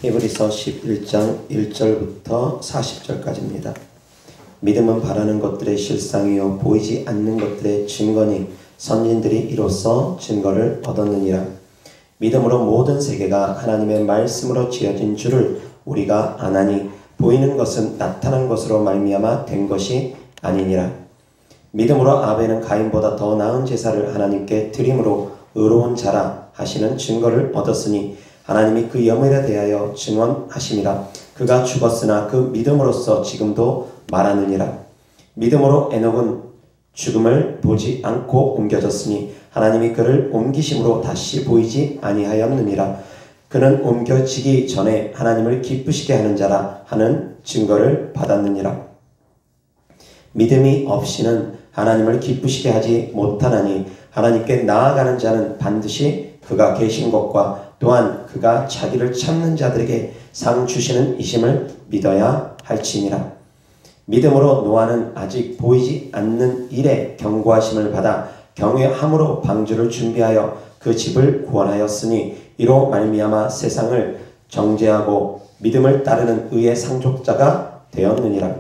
히브리서 11장 1절부터 40절까지입니다. 믿음은 바라는 것들의 실상이요 보이지 않는 것들의 증거니 선진들이 이로써 증거를 얻었느니라. 믿음으로 모든 세계가 하나님의 말씀으로 지어진 줄을 우리가 아나니 보이는 것은 나타난 것으로 말미암아 된 것이 아니니라. 믿음으로 아벨은 가인보다 더 나은 제사를 하나님께 드림으로 의로운 자라 하시는 증거를 얻었으니 하나님이 그 염을에 대하여 증언하심이라. 그가 죽었으나 그 믿음으로써 지금도 말하느니라. 믿음으로 에녹은 죽음을 보지 않고 옮겨졌으니 하나님이 그를 옮기심으로 다시 보이지 아니하였느니라. 그는 옮겨지기 전에 하나님을 기쁘시게 하는 자라 하는 증거를 받았느니라. 믿음이 없이는 하나님을 기쁘시게 하지 못하나니 하나님께 나아가는 자는 반드시 그가 계신 것과 또한 그가 자기를 찾는 자들에게 상 주시는 이심을 믿어야 할지니라. 믿음으로 노아는 아직 보이지 않는 일에 경고하심을 받아 경외함으로 방주를 준비하여 그 집을 구원하였으니 이로 말미암아 세상을 정죄하고 믿음을 따르는 의의 상속자가 되었느니라.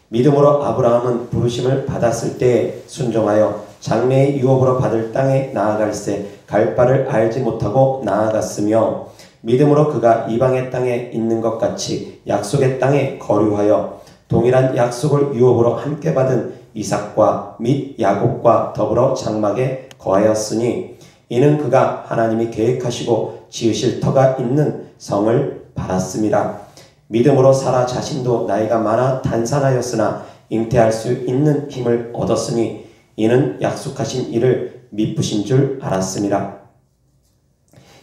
믿음으로 아브라함은 부르심을 받았을 때에 순종하여 장래의 유업으로 받을 땅에 나아갈새 갈 바를 알지 못하고 나아갔으며 믿음으로 그가 이방의 땅에 있는 것 같이 약속의 땅에 거류하여 동일한 약속을 유업으로 함께 받은 이삭과 및 야곱과 더불어 장막에 거하였으니 이는 그가 하나님이 계획하시고 지으실 터가 있는 성을 바랐습니다. 믿음으로 사라 자신도 나이가 많아 단산하였으나 잉태할 수 있는 힘을 얻었으니 이는 약속하신 이를 미쁘신 줄 알았습니다.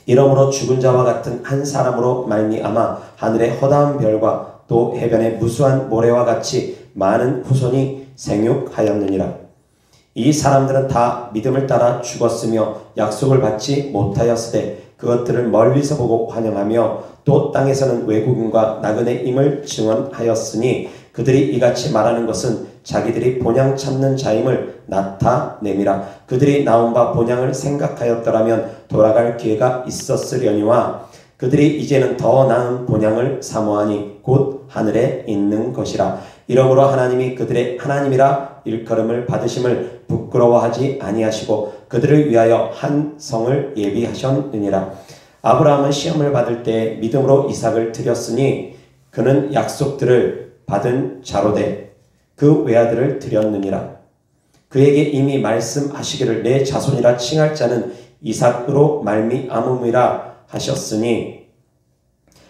이러므로 죽은 자와 같은 한 사람으로 말미암아 하늘의 허다한 별과 또 해변의 무수한 모래와 같이 많은 후손이 생육하였느니라. 이 사람들은 다 믿음을 따라 죽었으며 약속을 받지 못하였으되 그것들을 멀리서 보고 환영하며 또 땅에서는 외국인과 나그네임을 증언하였으니 그들이 이같이 말하는 것은 자기들이 본향 찾는 자임을 나타내미라. 그들이 나온 바 본향을 생각하였더라면 돌아갈 기회가 있었으려니와 그들이 이제는 더 나은 본향을 사모하니 곧 하늘에 있는 것이라. 이러므로 하나님이 그들의 하나님이라 일컬음을 받으심을 부끄러워하지 아니하시고 그들을 위하여 한 성을 예비하셨느니라. 아브라함은 시험을 받을 때 믿음으로 이삭을 드렸으니 그는 약속들을 받은 자로되 그 외아들을 드렸느니라. 그에게 이미 말씀하시기를 내 자손이라 칭할 자는 이삭으로 말미암음이라 하셨으니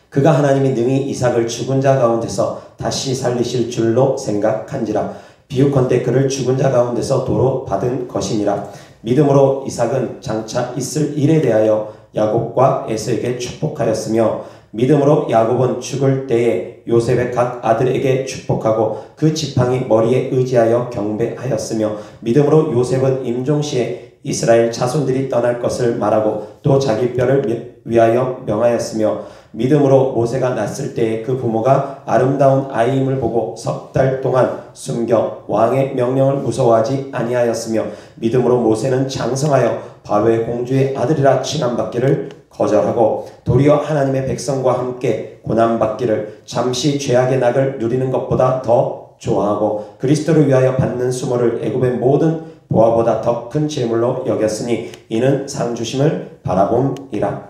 그가 하나님이 능히 이삭을 죽은 자 가운데서 다시 살리실 줄로 생각한지라. 비유컨대 그를 죽은 자 가운데서 도로 받은 것이니라. 믿음으로 이삭은 장차 있을 일에 대하여 야곱과 에서에게 축복하였으며 믿음으로 야곱은 죽을 때에 요셉의 각 아들에게 축복하고 그 지팡이 머리에 의지하여 경배하였으며 믿음으로 요셉은 임종시에 이스라엘 자손들이 떠날 것을 말하고 또 자기 뼈를 위하여 명하였으며 믿음으로 모세가 낳았을 때에 그 부모가 아름다운 아이임을 보고 석 달 동안 숨겨 왕의 명령을 무서워하지 아니하였으며 믿음으로 모세는 장성하여 바로의 공주의 아들이라 칭함받기를 거절하고 도리어 하나님의 백성과 함께 고난받기를 잠시 죄악의 낙을 누리는 것보다 더 좋아하고 그리스도를 위하여 받는 수모를 애굽의 모든 보화보다 더 큰 재물로 여겼으니 이는 상 주심을 바라봄이라.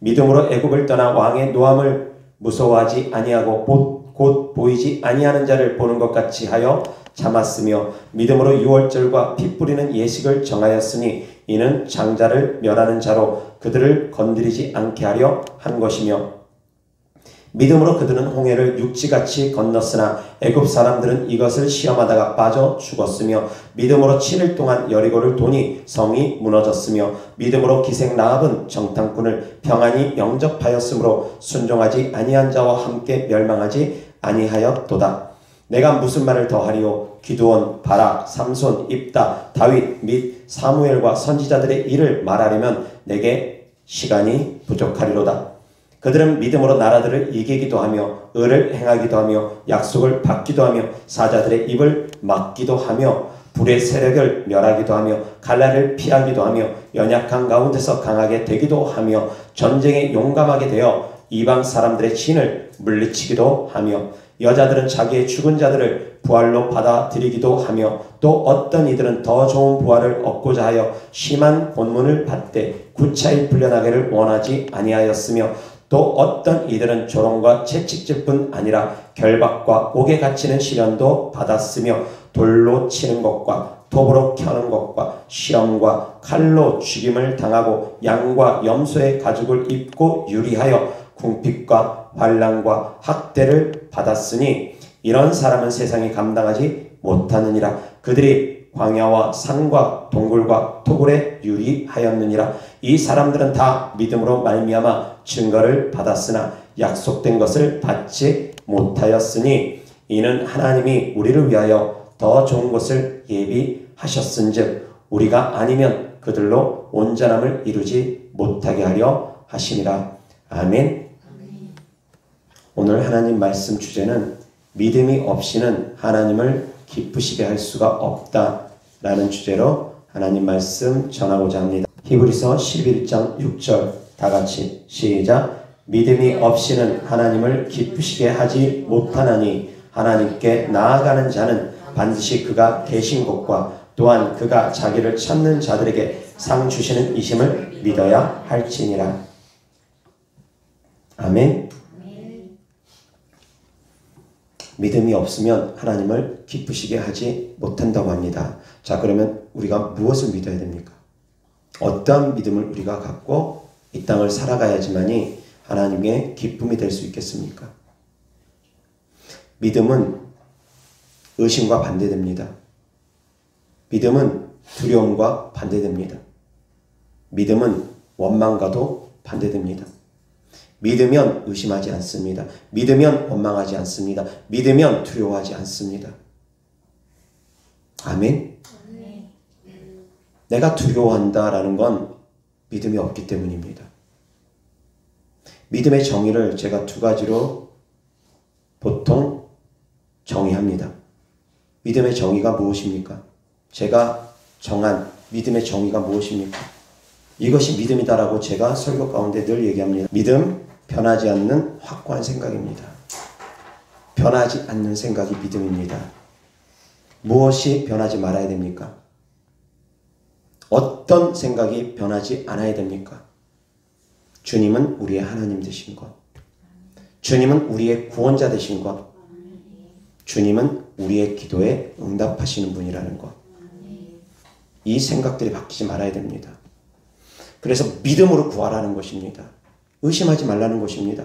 믿음으로 애굽을 떠나 왕의 노함을 무서워하지 아니하고 곧 보이지 아니하는 자를 보는 것 같이 하여 참았으며 믿음으로 유월절과 피 뿌리는 예식을 정하였으니 이는 장자를 멸하는 자로 그들을 건드리지 않게 하려 한 것이며 믿음으로 그들은 홍해를 육지같이 건넜으나 애굽 사람들은 이것을 시험하다가 빠져 죽었으며 믿음으로 7일 동안 여리고를 도니 성이 무너졌으며 믿음으로 기생 라합은 정탐꾼을 평안히 영접하였으므로 순종하지 아니한 자와 함께 멸망하지 아니하였도다. 내가 무슨 말을 더하리요? 기드온, 바락, 삼손, 입다, 다윗 및 사무엘과 선지자들의 일을 말하려면 내게 시간이 부족하리로다. 그들은 믿음으로 나라들을 이기기도 하며 의를 행하기도 하며 약속을 받기도 하며 사자들의 입을 막기도 하며 불의 세력을 멸하기도 하며 갈라를 피하기도 하며 연약한 가운데서 강하게 되기도 하며 전쟁에 용감하게 되어 이방 사람들의 진을 물리치기도 하며 여자들은 자기의 죽은 자들을 부활로 받아들이기도 하며 또 어떤 이들은 더 좋은 부활을 얻고자 하여 심한 본문을 받되 구차히 풀려나기를 원하지 아니하였으며 또 어떤 이들은 조롱과 채찍질 뿐 아니라 결박과 옥에 갇히는 시련도 받았으며 돌로 치는 것과 톱으로 켜는 것과 시험과 칼로 죽임을 당하고 양과 염소의 가죽을 입고 유리하여 궁핍과 반란과 학대를 받았으니 이런 사람은 세상이 감당하지 못하느니라. 그들이 광야와 산과 동굴과 토굴에 유리하였느니라. 이 사람들은 다 믿음으로 말미암아 증거를 받았으나 약속된 것을 받지 못하였으니 이는 하나님이 우리를 위하여 더 좋은 것을 예비하셨은즉 우리가 아니면 그들로 온전함을 이루지 못하게 하려 하심이라. 아멘. 오늘 하나님 말씀 주제는 믿음이 없이는 하나님을 기쁘시게 할 수가 없다라는 주제로 하나님 말씀 전하고자 합니다. 히브리서 11장 6절 다 같이 시작. 믿음이 없이는 하나님을 기쁘시게 하지 못하나니 하나님께 나아가는 자는 반드시 그가 계신 것과 또한 그가 자기를 찾는 자들에게 상 주시는 이심을 믿어야 할지니라. 아멘. 믿음이 없으면 하나님을 기쁘시게 하지 못한다고 합니다. 자, 그러면 우리가 무엇을 믿어야 됩니까? 어떠한 믿음을 우리가 갖고 이 땅을 살아가야지만이 하나님의 기쁨이 될 수 있겠습니까? 믿음은 의심과 반대됩니다. 믿음은 두려움과 반대됩니다. 믿음은 원망과도 반대됩니다. 믿으면 의심하지 않습니다. 믿으면 원망하지 않습니다. 믿으면 두려워하지 않습니다. 아멘? 내가 두려워한다라는 건 믿음이 없기 때문입니다. 믿음의 정의를 제가 두 가지로 보통 정의합니다. 믿음의 정의가 무엇입니까? 제가 정한 믿음의 정의가 무엇입니까? 이것이 믿음이다라고 제가 설교 가운데 늘 얘기합니다. 믿음, 변하지 않는 확고한 생각입니다. 변하지 않는 생각이 믿음입니다. 무엇이 변하지 말아야 됩니까? 어떤 생각이 변하지 않아야 됩니까? 주님은 우리의 하나님 되신 것. 주님은 우리의 구원자 되신 것. 주님은 우리의 기도에 응답하시는 분이라는 것. 이 생각들이 바뀌지 말아야 됩니다. 그래서 믿음으로 구하라는 것입니다. 의심하지 말라는 것입니다.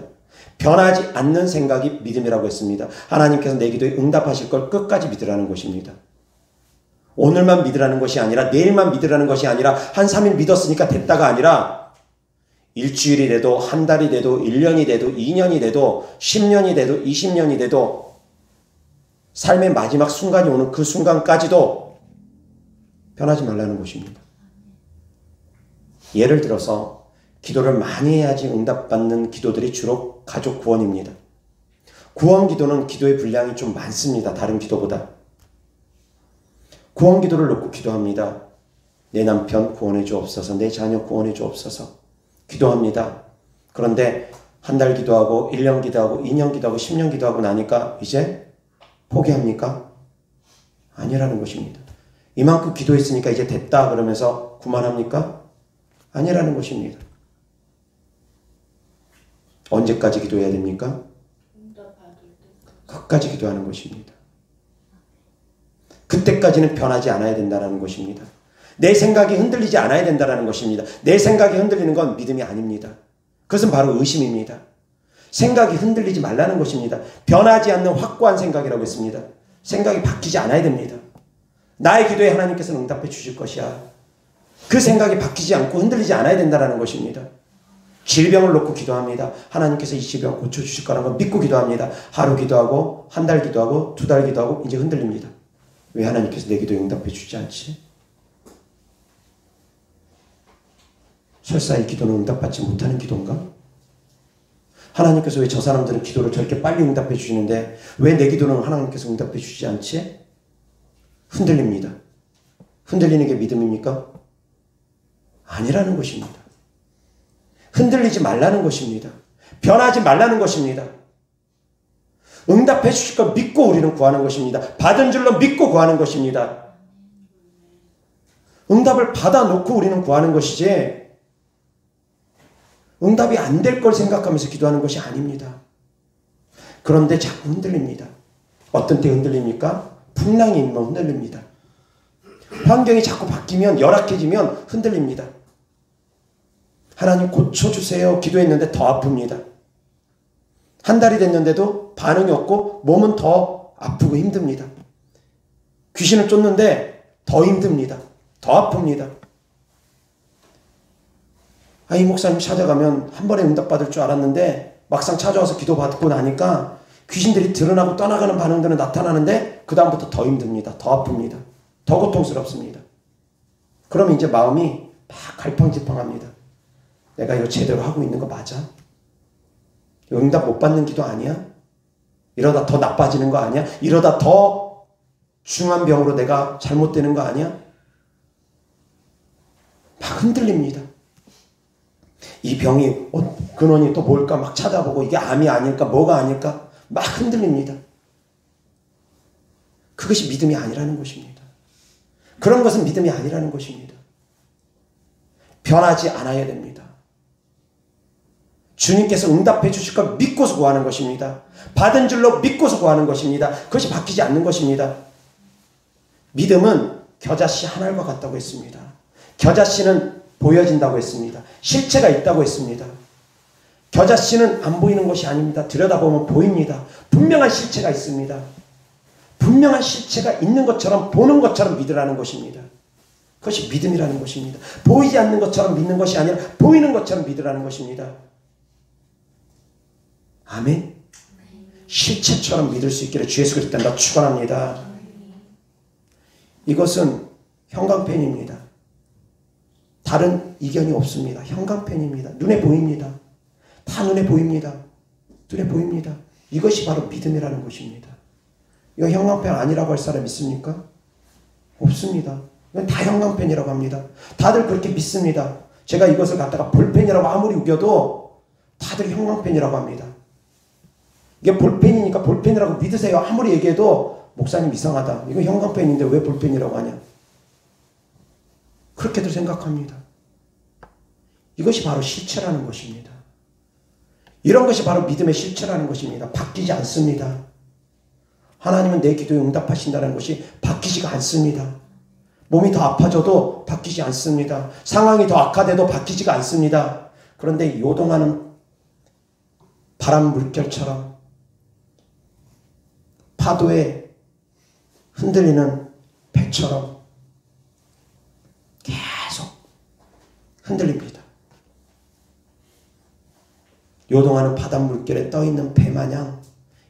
변하지 않는 생각이 믿음이라고 했습니다. 하나님께서 내 기도에 응답하실 걸 끝까지 믿으라는 것입니다. 오늘만 믿으라는 것이 아니라 내일만 믿으라는 것이 아니라 한 3일 믿었으니까 됐다가 아니라 일주일이 돼도 한 달이 돼도 1년이 돼도 2년이 돼도 10년이 돼도 20년이 돼도 삶의 마지막 순간이 오는 그 순간까지도 변하지 말라는 것입니다. 예를 들어서 기도를 많이 해야지 응답받는 기도들이 주로 가족 구원입니다. 구원 기도는 기도의 분량이 좀 많습니다. 다른 기도보다. 구원 기도를 놓고 기도합니다. 내 남편 구원해 주옵소서, 내 자녀 구원해 주옵소서 기도합니다. 그런데 한 달 기도하고 1년 기도하고 2년 기도하고 10년 기도하고 나니까 이제 포기합니까? 아니라는 것입니다. 이만큼 기도했으니까 이제 됐다 그러면서 그만합니까? 아니라는 것입니다. 언제까지 기도해야 됩니까? 끝까지 기도하는 것입니다. 그때까지는 변하지 않아야 된다는 것입니다. 내 생각이 흔들리지 않아야 된다는 것입니다. 내 생각이 흔들리는 건 믿음이 아닙니다. 그것은 바로 의심입니다. 생각이 흔들리지 말라는 것입니다. 변하지 않는 확고한 생각이라고 했습니다. 생각이 바뀌지 않아야 됩니다. 나의 기도에 하나님께서는 응답해 주실 것이야. 그 생각이 바뀌지 않고 흔들리지 않아야 된다는 것입니다. 질병을 놓고 기도합니다. 하나님께서 이 질병 고쳐주실 거라는 걸 믿고 기도합니다. 하루 기도하고 한 달 기도하고 2달 기도하고 이제 흔들립니다. 왜 하나님께서 내 기도에 응답해 주지 않지? 설사 이 기도는 응답받지 못하는 기도인가? 하나님께서 왜 저 사람들은 기도를 저렇게 빨리 응답해 주시는데 왜 내 기도는 하나님께서 응답해 주지 않지? 흔들립니다. 흔들리는 게 믿음입니까? 아니라는 것입니다. 흔들리지 말라는 것입니다. 변하지 말라는 것입니다. 응답해 주실 것 믿고 우리는 구하는 것입니다. 받은 줄로 믿고 구하는 것입니다. 응답을 받아놓고 우리는 구하는 것이지 응답이 안 될 걸 생각하면서 기도하는 것이 아닙니다. 그런데 자꾸 흔들립니다. 어떤 때 흔들립니까? 풍랑이 있으면 흔들립니다. 환경이 자꾸 바뀌면 열악해지면 흔들립니다. 하나님 고쳐주세요 기도했는데 더 아픕니다. 한 달이 됐는데도 반응이 없고 몸은 더 아프고 힘듭니다. 귀신을 쫓는데 더 힘듭니다. 더 아픕니다. 이 목사님 찾아가면 한 번에 응답받을 줄 알았는데 막상 찾아와서 기도받고 나니까 귀신들이 드러나고 떠나가는 반응들은 나타나는데 그 다음부터 더 힘듭니다. 더 아픕니다. 더 고통스럽습니다. 그러면 이제 마음이 막 갈팡질팡합니다. 내가 이거 제대로 하고 있는 거 맞아? 응답 못 받는 기도 아니야? 이러다 더 나빠지는 거 아니야? 이러다 더 중한 병으로 내가 잘못되는 거 아니야? 막 흔들립니다. 이 병이 근원이 또 뭘까 막 찾아보고 이게 암이 아닐까 뭐가 아닐까 막 흔들립니다. 그것이 믿음이 아니라는 것입니다. 그런 것은 믿음이 아니라는 것입니다. 변하지 않아야 됩니다. 주님께서 응답해 주실 걸 믿고서 구하는 것입니다. 받은 줄로 믿고서 구하는 것입니다. 그것이 바뀌지 않는 것입니다. 믿음은 겨자씨 한 알과 같다고 했습니다. 겨자씨는 보여진다고 했습니다. 실체가 있다고 했습니다. 겨자씨는 안 보이는 것이 아닙니다. 들여다보면 보입니다. 분명한 실체가 있습니다. 분명한 실체가 있는 것처럼 보는 것처럼 믿으라는 것입니다. 그것이 믿음이라는 것입니다. 보이지 않는 것처럼 믿는 것이 아니라 보이는 것처럼 믿으라는 것입니다. 아멘. 실체처럼 믿을 수 있기를 주 예수 그리스도 이름으로 축원합니다. 이것은 형광펜입니다. 다른 이견이 없습니다. 형광펜입니다. 눈에 보입니다. 다 눈에 보입니다. 눈에 보입니다. 이것이 바로 믿음이라는 것입니다. 이거 형광펜 아니라고 할 사람 있습니까? 없습니다. 이건 다 형광펜이라고 합니다. 다들 그렇게 믿습니다. 제가 이것을 갖다가 볼펜이라고 아무리 우겨도 다들 형광펜이라고 합니다. 이게 볼펜이니까 볼펜이라고 믿으세요. 아무리 얘기해도 목사님 이상하다. 이거 형광펜인데 왜 볼펜이라고 하냐. 그렇게들 생각합니다. 이것이 바로 실체라는 것입니다. 이런 것이 바로 믿음의 실체라는 것입니다. 바뀌지 않습니다. 하나님은 내 기도에 응답하신다는 것이 바뀌지가 않습니다. 몸이 더 아파져도 바뀌지 않습니다. 상황이 더 악화돼도 바뀌지가 않습니다. 그런데 요동하는 바람 물결처럼 파도에 흔들리는 배처럼 계속 흔들립니다. 요동하는 바닷물결에 떠있는 배마냥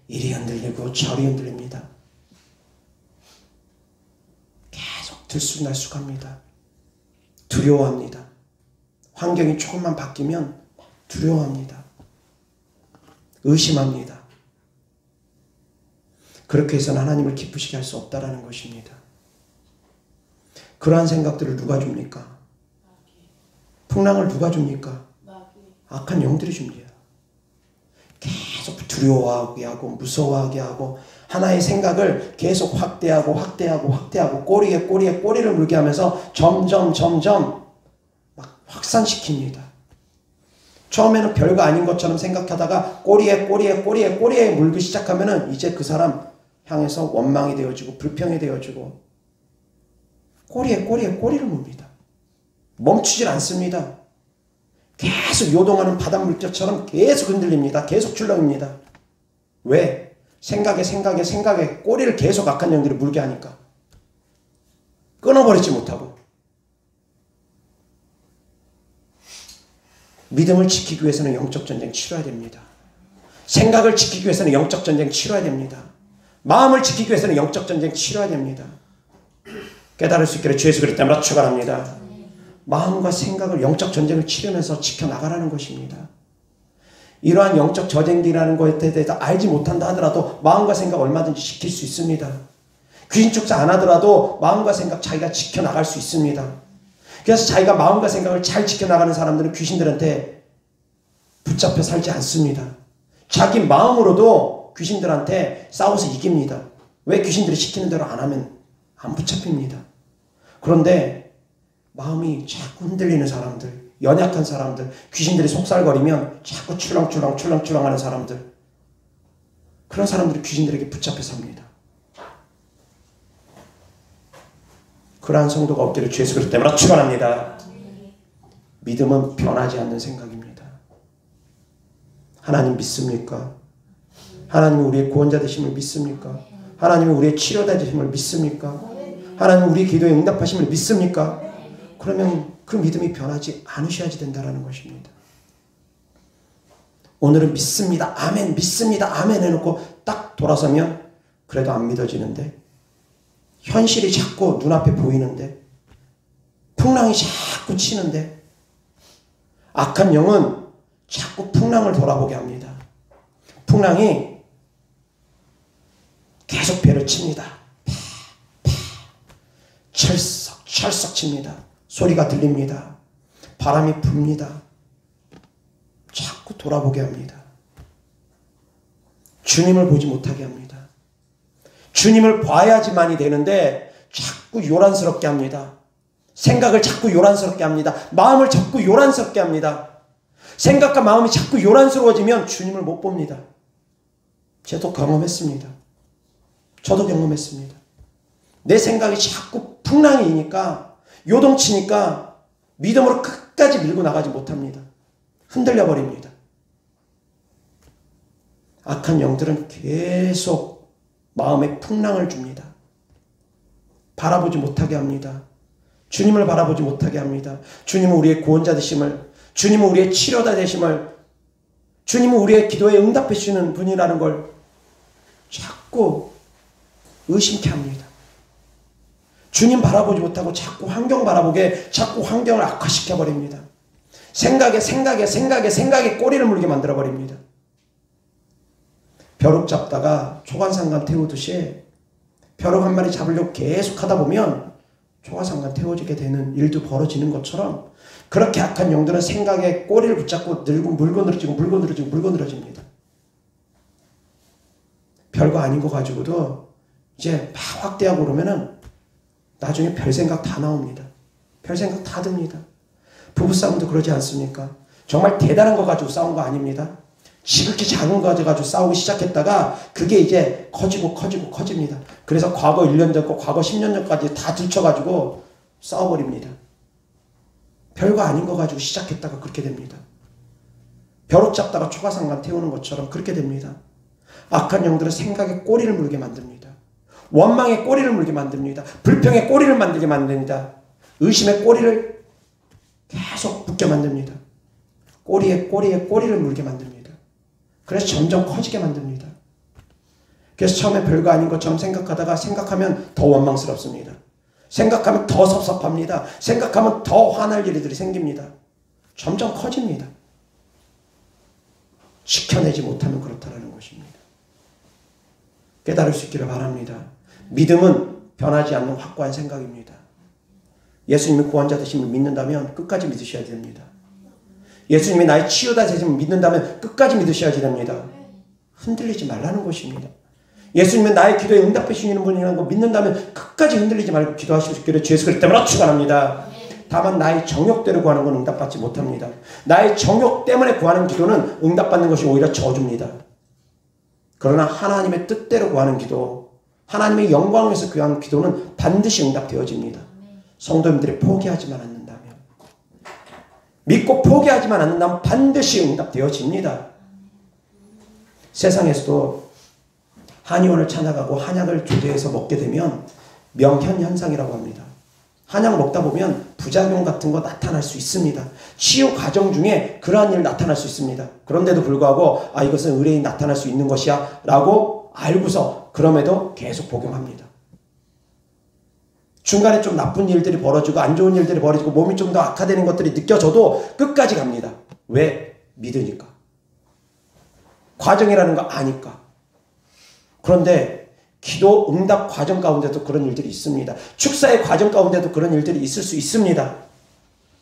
이리 흔들리고 저리 흔들립니다. 계속 들쑥날쑥합니다. 두려워합니다. 환경이 조금만 바뀌면 두려워합니다. 의심합니다. 그렇게 해서는 하나님을 기쁘시게 할 수 없다라는 것입니다. 그러한 생각들을 누가 줍니까? 풍랑을 누가 줍니까? 악한 영들이 줍니다. 계속 두려워하게 하고 무서워하게 하고 하나의 생각을 계속 확대하고 꼬리에 꼬리를 물게 하면서 점점 막 확산시킵니다. 처음에는 별거 아닌 것처럼 생각하다가 꼬리에 물기 시작하면은 이제 그 사람 향해서 원망이 되어지고 불평이 되어지고 꼬리에 꼬리를 뭅니다. 멈추질 않습니다. 계속 요동하는 바닷물결처럼 계속 흔들립니다. 계속 출렁입니다. 왜? 생각에 꼬리를 계속 악한 영들이 물게 하니까. 끊어버리지 못하고. 믿음을 지키기 위해서는 영적 전쟁 치러야 됩니다. 생각을 지키기 위해서는 영적 전쟁 치러야 됩니다. 마음을 지키기 위해서는 영적 전쟁 치러야 됩니다. 깨달을 수 있기를 주 예수 그리스도 이름으로 축원합니다. 마음과 생각을 영적 전쟁을 치르면서 지켜나가라는 것입니다. 이러한 영적 전쟁이라는 것에 대해서 알지 못한다 하더라도 마음과 생각 얼마든지 지킬 수 있습니다. 귀신 축사 안 하더라도 마음과 생각 자기가 지켜나갈 수 있습니다. 그래서 자기가 마음과 생각을 잘 지켜나가는 사람들은 귀신들한테 붙잡혀 살지 않습니다. 자기 마음으로도 귀신들한테 싸워서 이깁니다. 왜? 귀신들이 시키는 대로 안 하면 안 붙잡힙니다. 그런데 마음이 자꾸 흔들리는 사람들, 연약한 사람들, 귀신들이 속살거리면 자꾸 출렁출렁 하는 사람들, 그런 사람들이 귀신들에게 붙잡혀 삽니다. 그러한 성도가 없기를 주 예수 그리스도 때문에 축원합니다. 믿음은 변하지 않는 생각입니다. 하나님 믿습니까? 하나님이 우리의 구원자 되심을 믿습니까? 하나님이 우리의 치료자 되심을 믿습니까? 하나님이 우리의 기도에 응답하심을 믿습니까? 그러면 그 믿음이 변하지 않으셔야지 된다는 것입니다. 오늘은 믿습니다. 아멘, 믿습니다. 아멘 해놓고 딱 돌아서면 그래도 안 믿어지는데, 현실이 자꾸 눈앞에 보이는데, 풍랑이 자꾸 치는데, 악한 영은 자꾸 풍랑을 돌아보게 합니다. 풍랑이 계속 배를 칩니다. 철썩 칩니다. 소리가 들립니다. 바람이 붑니다. 자꾸 돌아보게 합니다. 주님을 보지 못하게 합니다. 주님을 봐야지만이 되는데 자꾸 요란스럽게 합니다. 생각을 자꾸 요란스럽게 합니다. 마음을 자꾸 요란스럽게 합니다. 생각과 마음이 자꾸 요란스러워지면 주님을 못 봅니다. 저도 경험했습니다. 내 생각이 자꾸 풍랑이니까, 요동치니까 믿음으로 끝까지 밀고 나가지 못합니다. 흔들려 버립니다. 악한 영들은 계속 마음에 풍랑을 줍니다. 바라보지 못하게 합니다. 주님을 바라보지 못하게 합니다. 주님은 우리의 구원자 되심을, 주님은 우리의 치료자 되심을, 주님은 우리의 기도에 응답해 주시는 분이라는 걸 자꾸 의심케 합니다. 주님 바라보지 못하고 자꾸 환경 바라보게, 자꾸 환경을 악화시켜 버립니다. 생각에 꼬리를 물게 만들어 버립니다. 벼룩 잡다가 초간상간 태우듯이 벼룩 한 마리 잡으려고 계속 하다 보면 초간상간 태워지게 되는 일도 벌어지는 것처럼, 그렇게 악한 영들은 생각에 꼬리를 붙잡고 물고 늘어집니다. 별거 아닌 거 가지고도 이제 막 확대하고 그러면은 나중에 별 생각 다 나옵니다. 별 생각 다 듭니다. 부부싸움도 그러지 않습니까? 정말 대단한 거 가지고 싸운 거 아닙니다. 지극히 작은 거 가지고 싸우기 시작했다가 그게 이제 커집니다. 그래서 과거 1년 전, 과거 10년 전까지 다 들춰가지고 싸워버립니다. 별거 아닌 거 가지고 시작했다가 그렇게 됩니다. 벼룩 잡다가 초가상간 태우는 것처럼 그렇게 됩니다. 악한 영들은 생각에 꼬리를 물게 만듭니다. 원망에 꼬리를 물게 만듭니다. 불평에 꼬리를 만들게 만듭니다. 의심에 꼬리를 계속 붙게 만듭니다. 꼬리에 꼬리를 물게 만듭니다. 그래서 점점 커지게 만듭니다. 그래서 처음에 별거 아닌 것처럼 생각하면 더 원망스럽습니다. 생각하면 더 섭섭합니다. 생각하면 더 화날 일들이 생깁니다. 점점 커집니다. 지켜내지 못하면 그렇다는 것입니다. 깨달을 수 있기를 바랍니다. 믿음은 변하지 않는 확고한 생각입니다. 예수님이 구원자 되심을 믿는다면 끝까지 믿으셔야 됩니다. 예수님이 나의 치유자 되심을 믿는다면 끝까지 믿으셔야 됩니다. 흔들리지 말라는 것입니다. 예수님은 나의 기도에 응답해 주시는 분이라는 거 믿는다면 끝까지 흔들리지 말고 기도하실 수 있기를 주 예수 그리스도 때문에 축원합니다. 다만 나의 정욕대로 구하는 건 응답받지 못합니다. 나의 정욕 때문에 구하는 기도는 응답받는 것이 오히려 저주입니다. 그러나 하나님의 뜻대로 구하는 기도, 하나님의 영광을 위해서 구하는 기도는 반드시 응답되어집니다. 성도님들이 포기하지만 않는다면, 믿고 포기하지만 않는다면 반드시 응답되어집니다. 세상에서도 한의원을 찾아가고 한약을 조제해서 먹게 되면 명현현상이라고 합니다. 한약 먹다 보면 부작용 같은 거 나타날 수 있습니다. 치유 과정 중에 그러한 일 나타날 수 있습니다. 그런데도 불구하고 이것은 의뢰인이 나타날 수 있는 것이야 라고 알고서 그럼에도 계속 복용합니다. 중간에 좀 나쁜 일들이 벌어지고 안 좋은 일들이 벌어지고 몸이 좀 더 악화되는 것들이 느껴져도 끝까지 갑니다. 왜? 믿으니까. 과정이라는 거 아니까. 그런데 기도 응답 과정 가운데도 그런 일들이 있습니다. 축사의 과정 가운데도 그런 일들이 있을 수 있습니다.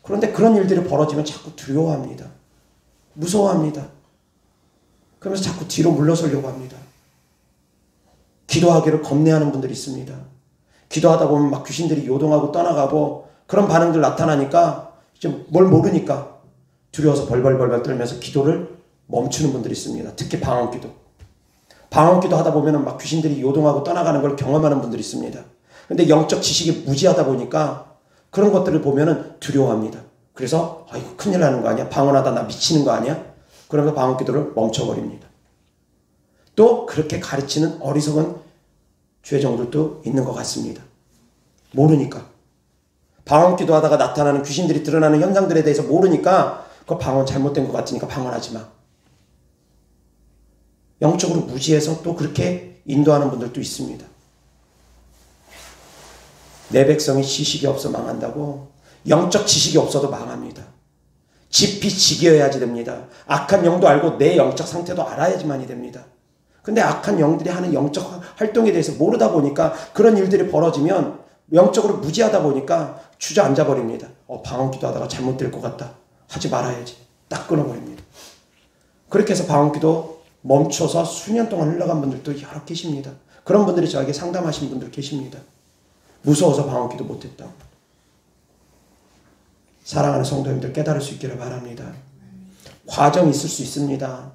그런데 그런 일들이 벌어지면 자꾸 두려워합니다. 무서워합니다. 그러면서 자꾸 뒤로 물러서려고 합니다. 기도하기를 겁내하는 분들이 있습니다. 기도하다 보면 막 귀신들이 요동하고 떠나가고 그런 반응들 나타나니까 이제 뭘 모르니까 두려워서 벌벌벌벌 떨면서 기도를 멈추는 분들이 있습니다. 특히 방언기도. 방언기도 하다 보면 막 귀신들이 요동하고 떠나가는 걸 경험하는 분들이 있습니다. 근데 영적 지식이 무지하다 보니까 그런 것들을 보면은 두려워합니다. 그래서 이거 큰일 나는 거 아니야? 방언하다 나 미치는 거 아니야? 그러면서 방언기도를 멈춰버립니다. 또 그렇게 가르치는 어리석은 죄종들도 있는 것 같습니다. 모르니까. 방언기도 하다가 나타나는 귀신들이 드러나는 현상들에 대해서 모르니까 그거 방언 잘못된 것 같으니까 방언하지 마. 영적으로 무지해서 또 그렇게 인도하는 분들도 있습니다. 내 백성이 지식이 없어 망한다고. 영적 지식이 없어도 망합니다. 깊이 지겨야지 됩니다. 악한 영도 알고 내 영적 상태도 알아야지만이 됩니다. 근데 악한 영들이 하는 영적 활동에 대해서 모르다 보니까 그런 일들이 벌어지면 영적으로 무지하다 보니까 주저앉아 버립니다. 방언기도 하다가 잘못될 것 같다. 하지 말아야지. 딱 끊어버립니다. 그렇게 해서 방언기도 멈춰서 수년 동안 흘러간 분들도 여러 계십니다. 그런 분들이 저에게 상담하신 분들 계십니다. 무서워서 방언기도 못했다고. 사랑하는 성도님들 깨달을 수 있기를 바랍니다. 과정이 있을 수 있습니다.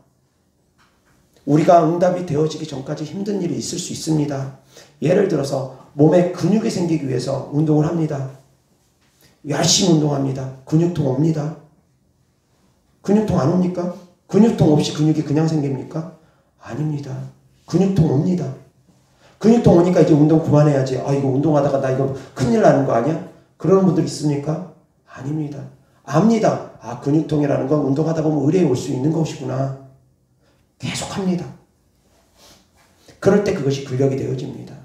우리가 응답이 되어지기 전까지 힘든 일이 있을 수 있습니다. 예를 들어서 몸에 근육이 생기기 위해서 운동을 합니다. 열심히 운동합니다. 근육통 옵니다. 근육통 안 옵니까? 근육통 없이 근육이 그냥 생깁니까? 아닙니다. 근육통 옵니다. 근육통 오니까 이제 운동 그만해야지. 이거 운동하다가 나 이거 큰일 나는 거 아니야? 그러는 분들 있습니까? 아닙니다. 압니다. 근육통이라는 건 운동하다 보면 의뢰에 올 수 있는 것이구나. 계속합니다. 그럴 때 그것이 근력이 되어집니다.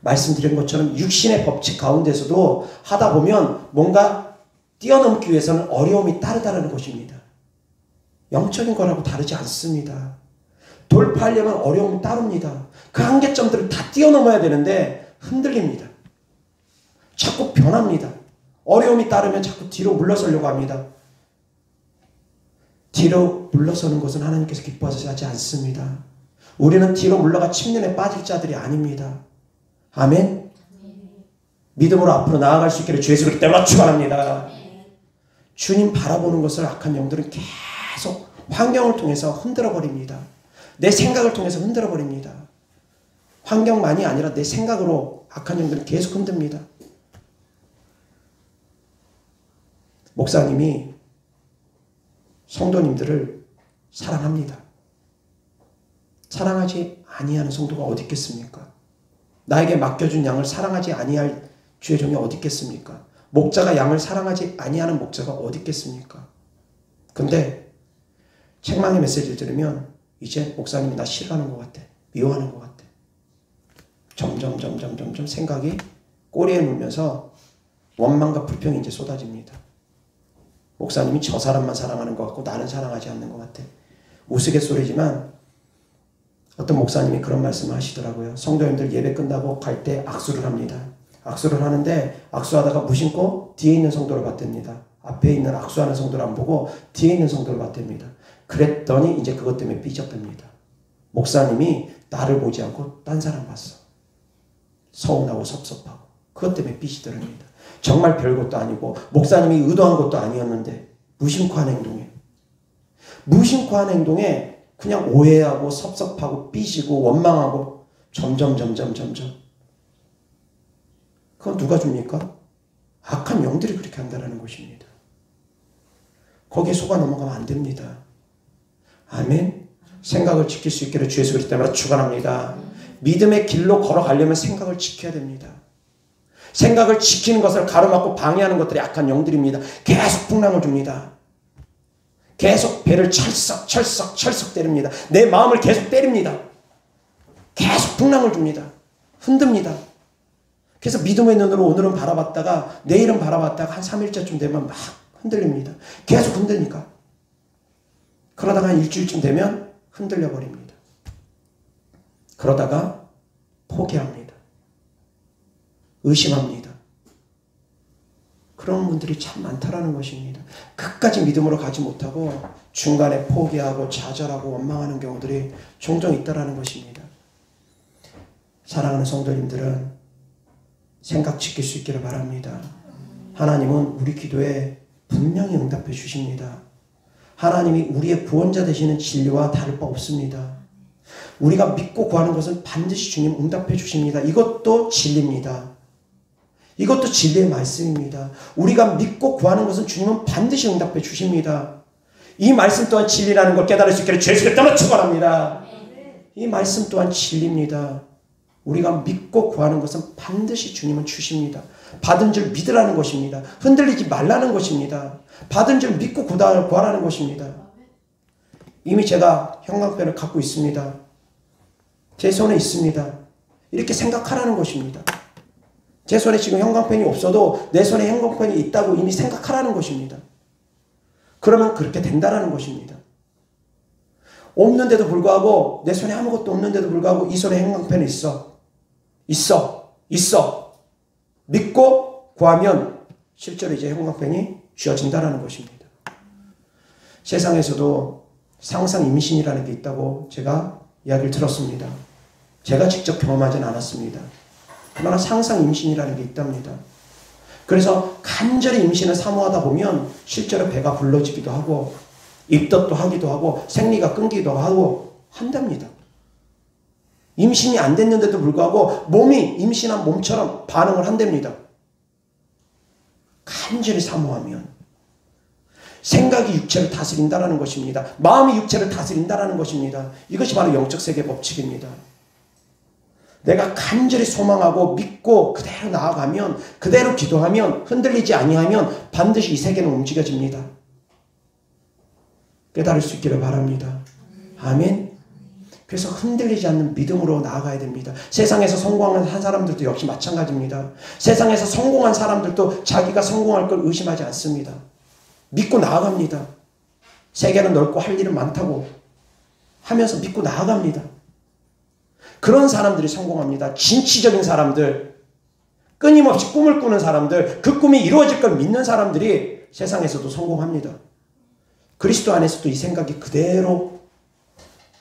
말씀드린 것처럼 육신의 법칙 가운데서도 하다 보면 뭔가 뛰어넘기 위해서는 어려움이 따르다는 것입니다. 영적인 거라고 다르지 않습니다. 돌파하려면 어려움이 따릅니다. 그 한계점들을 다 뛰어넘어야 되는데 흔들립니다. 자꾸 변합니다. 어려움이 따르면 자꾸 뒤로 물러서려고 합니다. 뒤로 물러서는 것은 하나님께서 기뻐하지 않습니다. 우리는 뒤로 물러가 침륜에 빠질 자들이 아닙니다. 아멘? 믿음으로 앞으로 나아갈 수 있기를 주의 이름으로 때문에 축원합니다. 주님 바라보는 것을 악한 영들은 계속 환경을 통해서 흔들어버립니다. 내 생각을 통해서 흔들어버립니다. 환경만이 아니라 내 생각으로 악한 영들은 계속 흔듭니다. 목사님이 성도님들을 사랑합니다. 사랑하지 아니하는 성도가 어디 있겠습니까? 나에게 맡겨준 양을 사랑하지 아니할 주의 종이 어디 있겠습니까? 목자가 양을 사랑하지 아니하는 목자가 어디 있겠습니까? 근데 책망의 메시지를 들으면 이제 목사님이 나 싫어하는 것 같아. 미워하는 것 같아. 점점 생각이 꼬리에 물면서 원망과 불평이 이제 쏟아집니다. 목사님이 저 사람만 사랑하는 것 같고 나는 사랑하지 않는 것 같아. 우스갯소리지만 어떤 목사님이 그런 말씀을 하시더라고요. 성도님들 예배 끝나고 갈 때 악수를 합니다. 악수를 하는데 악수하다가 무심코 뒤에 있는 성도를 봤답니다. 앞에 있는 악수하는 성도를 안 보고 뒤에 있는 성도를 봤답니다. 그랬더니 이제 그것 때문에 삐졌답니다. 목사님이 나를 보지 않고 딴 사람 봤어. 서운하고 섭섭하고 그것 때문에 삐지더랍니다. 정말 별것도 아니고 목사님이 의도한 것도 아니었는데 무심코 한 행동에 그냥 오해하고 섭섭하고 삐지고 원망하고 점점 그건 누가 줍니까? 악한 영들이 그렇게 한다는 것입니다. 거기에 속아 넘어가면 안 됩니다. 아멘. 생각을 지킬 수 있기를 주의 그리스도 때문에 축원합니다. 믿음의 길로 걸어가려면 생각을 지켜야 됩니다. 생각을 지키는 것을 가로막고 방해하는 것들이 악한 영들입니다. 계속 풍랑을 줍니다. 계속 배를 철썩 때립니다. 내 마음을 계속 때립니다. 계속 풍랑을 줍니다. 흔듭니다. 그래서 믿음의 눈으로 오늘은 바라봤다가 내일은 바라봤다가 한 3일째쯤 되면 막 흔들립니다. 계속 흔드니까. 그러다가 한 일주일쯤 되면 흔들려 버립니다. 그러다가 포기합니다. 의심합니다. 그런 분들이 참 많다라는 것입니다. 끝까지 믿음으로 가지 못하고 중간에 포기하고 좌절하고 원망하는 경우들이 종종 있다라는 것입니다. 사랑하는 성도님들은 생각 지킬 수 있기를 바랍니다. 하나님은 우리 기도에 분명히 응답해 주십니다. 하나님이 우리의 구원자 되시는 진리와 다를 바 없습니다. 우리가 믿고 구하는 것은 반드시 주님 응답해 주십니다. 이것도 진리입니다. 이것도 진리의 말씀입니다. 우리가 믿고 구하는 것은 주님은 반드시 응답해 주십니다. 이 말씀 또한 진리라는 걸 깨달을 수 있기를 주 예수의 이름으로 축원합니다. 이 말씀 또한 진리입니다. 우리가 믿고 구하는 것은 반드시 주님은 주십니다. 받은 줄 믿으라는 것입니다. 흔들리지 말라는 것입니다. 받은 줄 믿고 구하라는 것입니다. 이미 제가 형광펜을 갖고 있습니다. 제 손에 있습니다. 이렇게 생각하라는 것입니다. 제 손에 지금 형광펜이 없어도 내 손에 형광펜이 있다고 이미 생각하라는 것입니다. 그러면 그렇게 된다라는 것입니다. 없는데도 불구하고 내 손에 아무것도 없는데도 불구하고 이 손에 형광펜이 있어. 믿고 구하면 실제로 이제 형광펜이 쥐어진다라는 것입니다. 세상에서도 상상 임신이라는 게 있다고 제가 이야기를 들었습니다. 제가 직접 경험하지는 않았습니다. 그러나 상상 임신이라는 게 있답니다. 그래서 간절히 임신을 사모하다 보면 실제로 배가 불러지기도 하고 입덧도 하기도 하고 생리가 끊기도 하고 한답니다. 임신이 안 됐는데도 불구하고 몸이 임신한 몸처럼 반응을 한답니다. 간절히 사모하면 생각이 육체를 다스린다라는 것입니다. 마음이 육체를 다스린다라는 것입니다. 이것이 바로 영적 세계 법칙입니다. 내가 간절히 소망하고 믿고 그대로 나아가면, 그대로 기도하면, 흔들리지 아니하면 반드시 이 세계는 움직여집니다. 깨달을 수 있기를 바랍니다. 아멘. 그래서 흔들리지 않는 믿음으로 나아가야 됩니다. 세상에서 성공한 사람들도 역시 마찬가지입니다. 세상에서 성공한 사람들도 자기가 성공할 걸 의심하지 않습니다. 믿고 나아갑니다. 세계는 넓고 할 일은 많다고 하면서 믿고 나아갑니다. 그런 사람들이 성공합니다. 진취적인 사람들, 끊임없이 꿈을 꾸는 사람들, 그 꿈이 이루어질 걸 믿는 사람들이 세상에서도 성공합니다. 그리스도 안에서도 이 생각이 그대로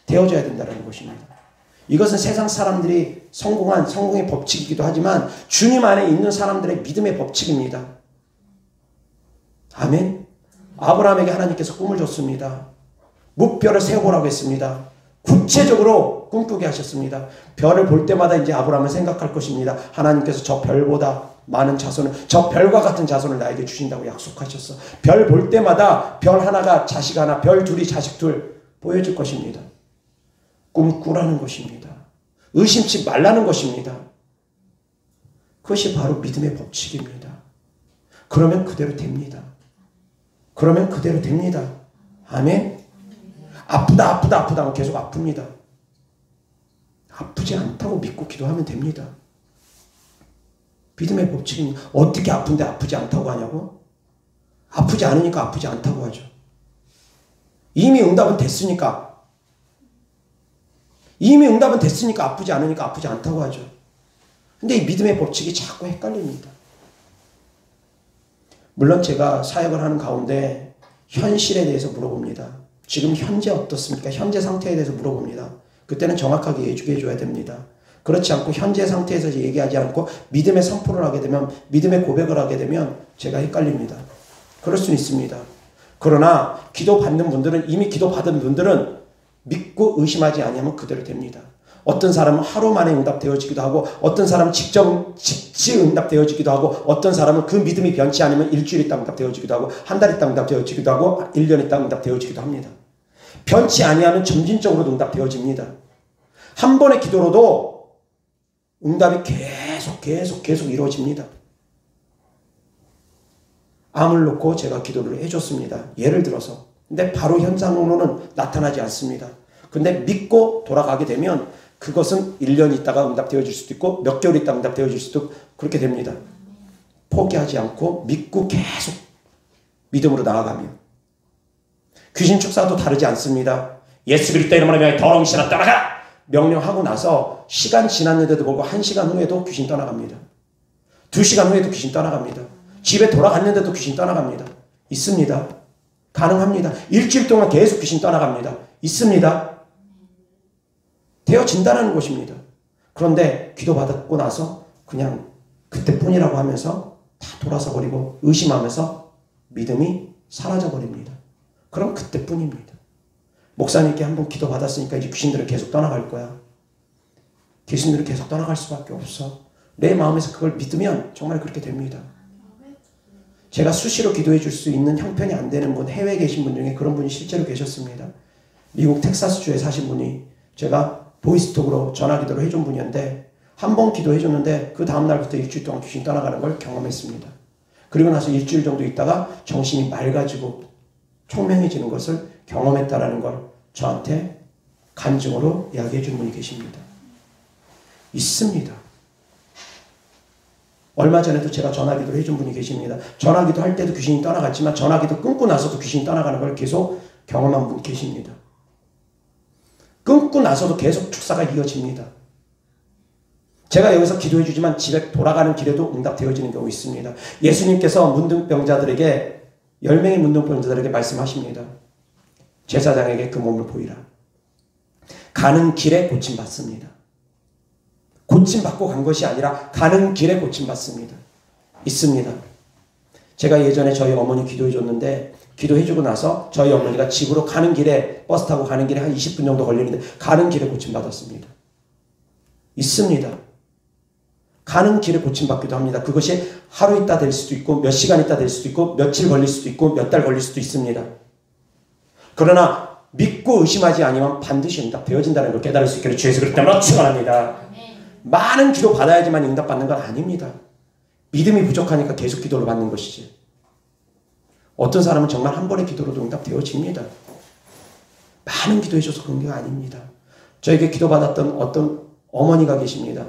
되어져야 된다는 것입니다. 이것은 세상 사람들이 성공의 법칙이기도 하지만 주님 안에 있는 사람들의 믿음의 법칙입니다. 아멘. 아브라함에게 하나님께서 꿈을 줬습니다. 뭇별을 세워보라고 했습니다. 구체적으로 꿈꾸게 하셨습니다. 별을 볼 때마다 이제 아브라함은 생각할 것입니다. 하나님께서 저 별보다 많은 자손을, 저 별과 같은 자손을 나에게 주신다고 약속하셨어. 별 볼 때마다 별 하나가 자식 하나, 별 둘이 자식 둘 보여줄 것입니다. 꿈꾸라는 것입니다. 의심치 말라는 것입니다. 그것이 바로 믿음의 법칙입니다. 그러면 그대로 됩니다. 그러면 그대로 됩니다. 아멘. 아프다 하면 계속 아픕니다. 아프지 않다고 믿고 기도하면 됩니다. 믿음의 법칙입니다. 어떻게 아픈데 아프지 않다고 하냐고? 아프지 않으니까 아프지 않다고 하죠. 이미 응답은 됐으니까 아프지 않으니까 아프지 않다고 하죠. 근데 이 믿음의 법칙이 자꾸 헷갈립니다. 물론 제가 사역을 하는 가운데 현실에 대해서 물어봅니다. 지금 현재 어떻습니까? 현재 상태에 대해서 물어봅니다. 그때는 정확하게 얘기해 줘야 됩니다. 그렇지 않고 현재 상태에서 얘기하지 않고 믿음의 선포를 하게 되면, 믿음의 고백을 하게 되면 제가 헷갈립니다. 그럴 수는 있습니다. 그러나 기도 받는 분들은, 이미 기도 받은 분들은 믿고 의심하지 아니하면 그대로 됩니다. 어떤 사람은 하루 만에 응답되어지기도 하고, 어떤 사람은 즉시 응답되어지기도 하고, 어떤 사람은 그 믿음이 변치 않으면 일주일 있다 응답되어지기도 하고, 한 달 있다 응답되어지기도 하고, 1년 있다 응답되어지기도 합니다. 변치 아니하면 점진적으로 응답되어집니다. 한 번의 기도로도 응답이 계속 이루어집니다. 암을 놓고 제가 기도를 해줬습니다. 예를 들어서. 근데 바로 현상으로는 나타나지 않습니다. 근데 믿고 돌아가게 되면 그것은 1년 있다가 응답되어질 수도 있고 몇 개월 있다가 응답되어질 수도 있고 그렇게 됩니다. 포기하지 않고 믿고 계속 믿음으로 나아가면. 귀신 축사도 다르지 않습니다. 예수 그리스도 이름으로 명하여 더러운 귀신아 떠나가! 명령하고 나서 시간 지났는데도 불구하고 1시간 후에도 귀신 떠나갑니다. 2시간 후에도 귀신 떠나갑니다. 집에 돌아갔는데도 귀신 떠나갑니다. 있습니다. 가능합니다. 일주일 동안 계속 귀신 떠나갑니다. 있습니다. 되어진다는 것입니다. 그런데 기도받고 나서 그냥 그때뿐이라고 하면서 다 돌아서 버리고 의심하면서 믿음이 사라져 버립니다. 그럼 그때뿐입니다. 목사님께 한번 기도받았으니까 이제 귀신들은 계속 떠나갈 거야. 귀신들은 계속 떠나갈 수밖에 없어. 내 마음에서 그걸 믿으면 정말 그렇게 됩니다. 제가 수시로 기도해 줄 수 있는 형편이 안 되는 분, 해외에 계신 분 중에 그런 분이 실제로 계셨습니다. 미국 텍사스주에 사신 분이 제가 보이스톡으로 전화기도를 해준 분이었는데 한 번 기도해 줬는데 그 다음날부터 일주일 동안 귀신 떠나가는 걸 경험했습니다. 그리고 나서 일주일 정도 있다가 정신이 맑아지고 총명해지는 것을 경험했다라는 걸 저한테 간증으로 이야기해 준 분이 계십니다. 있습니다. 얼마 전에도 제가 전화기도를 해준 분이 계십니다. 전화기도 할 때도 귀신이 떠나갔지만 전화기도 끊고 나서도 귀신이 떠나가는 걸 계속 경험한 분이 계십니다. 끊고 나서도 계속 축사가 이어집니다. 제가 여기서 기도해 주지만 집에 돌아가는 길에도 응답되어지는 경우 있습니다. 예수님께서 문둥병자들에게 10명의 문둥병자들에게 말씀하십니다. 제사장에게 그 몸을 보이라. 가는 길에 고침받습니다. 고침받고 간 것이 아니라 가는 길에 고침받습니다. 있습니다. 제가 예전에 저희 어머니 기도해 줬는데 기도해주고 나서 저희 어머니가 집으로 가는 길에 버스 타고 가는 길에 한 20분 정도 걸리는데 가는 길에 고침받았습니다. 있습니다. 가는 길에 고침받기도 합니다. 그것이 하루 있다 될 수도 있고 몇 시간 있다 될 수도 있고 며칠 걸릴 수도 있고 몇 달 걸릴 수도 있습니다. 그러나 믿고 의심하지 아니면 반드시 응답되어진다는 걸 깨달을 수 있기를 주의 그릇 때문에 축원합니다. 많은 기도 받아야지만 응답받는 건 아닙니다. 믿음이 부족하니까 계속 기도를 받는 것이지. 어떤 사람은 정말 한 번의 기도로도 응답되어집니다. 많은 기도해 줘서 그런 게 아닙니다. 저에게 기도받았던 어떤 어머니가 계십니다.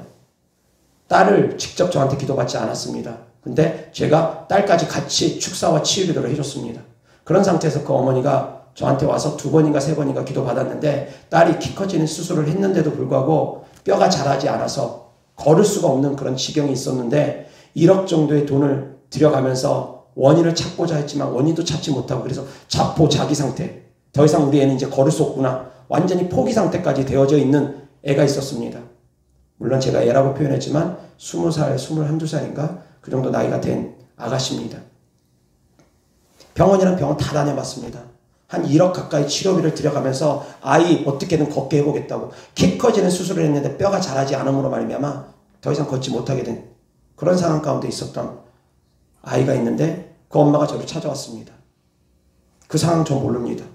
딸을 직접 저한테 기도받지 않았습니다. 근데 제가 딸까지 같이 축사와 치유 기도를 해줬습니다. 그런 상태에서 그 어머니가 저한테 와서 2번인가 3번인가 기도받았는데 딸이 키 커지는 수술을 했는데도 불구하고 뼈가 자라지 않아서 걸을 수가 없는 그런 지경이 있었는데 1억 정도의 돈을 들여가면서 원인을 찾고자 했지만 원인도 찾지 못하고 그래서 자포 자기 상태, 더 이상 우리 애는 이제 걸을 수 없구나, 완전히 포기 상태까지 되어져 있는 애가 있었습니다. 물론 제가 애라고 표현했지만 20살, 21~22살인가 그 정도 나이가 된 아가씨입니다. 병원이랑 병원 다 다녀봤습니다. 한 1억 가까이 치료비를 들여가면서 아이 어떻게든 걷게 해보겠다고 키 커지는 수술을 했는데 뼈가 자라지 않음으로 말미암아 더 이상 걷지 못하게 된 그런 상황 가운데 있었던 아이가 있는데 그 엄마가 저를 찾아왔습니다. 그 상황 저 모릅니다.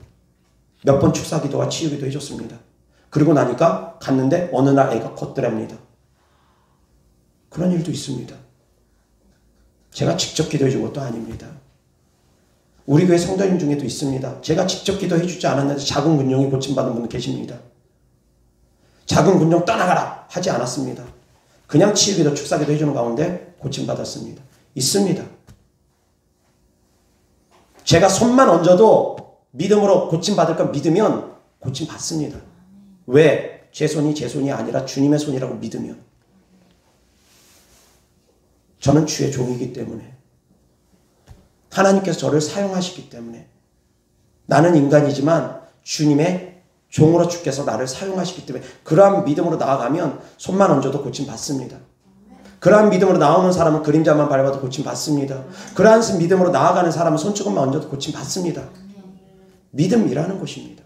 몇 번 축사기도와 치유기도 해줬습니다. 그리고 나니까 갔는데 어느 날 애가 걷더랍니다. 그런 일도 있습니다. 제가 직접 기도해 준 것도 아닙니다. 우리 교회 성도님 중에도 있습니다. 제가 직접 기도해 주지 않았는데 작은 군용이 고침받은 분 계십니다. 작은 군용 떠나가라 하지 않았습니다. 그냥 치유기도 축사기도 해주는 가운데 고침받았습니다. 있습니다. 제가 손만 얹어도 믿음으로 고침받을 걸 믿으면 고침받습니다. 왜? 제 손이 아니라 주님의 손이라고 믿으면. 저는 주의 종이기 때문에. 하나님께서 저를 사용하시기 때문에. 나는 인간이지만 주님의 종으로 주께서 나를 사용하시기 때문에 그러한 믿음으로 나아가면 손만 얹어도 고침받습니다. 그러한 믿음으로 나오는 사람은 그림자만 밟아도 고침받습니다. 그러한 믿음으로 나아가는 사람은 손조금만 얹어도 고침받습니다. 믿음이라는 것입니다.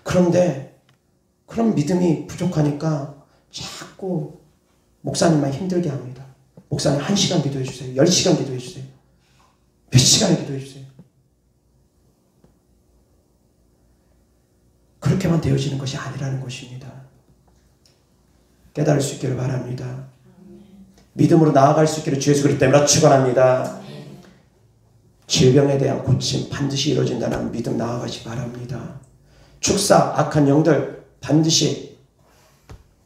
그런데 그런 믿음이 부족하니까 자꾸 목사님만 힘들게 합니다. 목사님 1시간 기도해 주세요. 10시간 기도해 주세요. 몇 시간을 기도해 주세요. 그렇게만 되어지는 것이 아니라는 것입니다. 깨달을 수 있기를 바랍니다. 믿음으로 나아갈 수 있기를 주 예수 그리스도 때문에 축원합니다. 질병에 대한 고침 반드시 이루어진다는 믿음 나아가시 바랍니다. 축사, 악한 영들 반드시